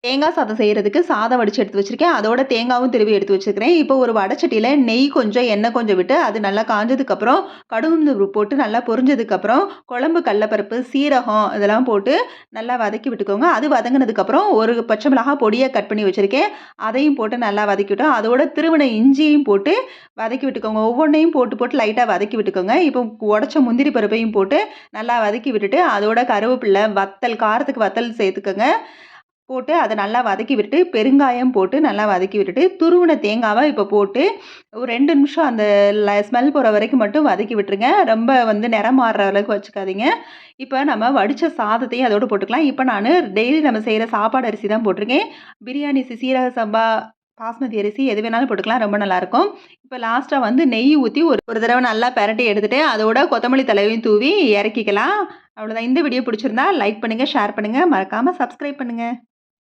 தேங்காய் சாதம் செய்றதுக்கு சாதம் வடிச்சு எடுத்து வச்சிருக்கேன். அதோட தேங்காவும் திருவி எடுத்து வச்சுருக்கிறேன். இப்போ ஒரு வடச்சட்டியில நெய் கொஞ்சம், எண்ணெய் கொஞ்சம் விட்டு அது நல்லா காஞ்சதுக்கப்புறம், கடுகு உளுந்து போட்டு நல்லா பொரிஞ்சதுக்கப்புறம், குழம்பு கடலப்பருப்பு, சீரகம் இதெல்லாம் போட்டு நல்லா வதக்கி விட்டுக்கோங்க. அது வதங்குனதுக்கப்புறம் ஒரு பச்சை மிளகாய் பொடியா கட் பண்ணி வச்சிருக்கேன். அதையும் போட்டு நல்லா வதக்கிவிட்டோம். அதோட திருவின இஞ்சியும் போட்டு வதக்கி விட்டுக்கோங்க. ஒவ்வொன்னையும் போட்டு, போட்டு லைட்டா வதக்கி விட்டுக்கோங்க. இப்போ உடைச்ச முந்திரி பருப்பையும் போட்டு நல்லா வதக்கி விட்டுட்டு, அதோட கருவேப்பில, வத்தல் காரத்துக்கு வத்தல் சேர்த்துக்கங்க. போட்டு அத நல்லா வதக்கி விட்டுட்டு, பெருங்காயம் போட்டு நல்லா வதக்கி விட்டுட்டு, துருவுன தேங்காவ இப்ப போட்டு ஒரு 2 நிமிஷம் அந்த ஸ்மெல் போற வரைக்கும் மட்டும் வதக்கி விட்டுருங்க. ரொம்ப வந்து நிறம் மாறுற அளவுக்கு வச்சுக்காதீங்க. இப்ப நம்ம வடிச்ச சாதத்தையும் அதோட போட்டுக்கலாம். இப்ப நானு டெய்லி நம்ம செய்ற சாப்பாடு அரிசி தான் போட்டிருக்கேன். பிரியாணி சீரக சம்பா, பாஸ்மதி அரிசி எது வேணாலும் போட்டுக்கலாம். ரொம்ப நல்லாயிருக்கும். இப்ப லாஸ்ட்டா வந்து நெய் ஊத்தி ஒரு ஒரு தடவ நல்லா பெரட்டி எடுத்துட்டு, அதோட கொத்தமல்லி தழையும் தூவி இறக்கிக்கலாம். அவ்வளோதான். இந்த வீடியோ பிடிச்சிருந்தா லைக் பண்ணுங்க, ஷேர் பண்ணுங்க. மறக்காம சப்ஸ்கிரைப் பண்ணுங்க.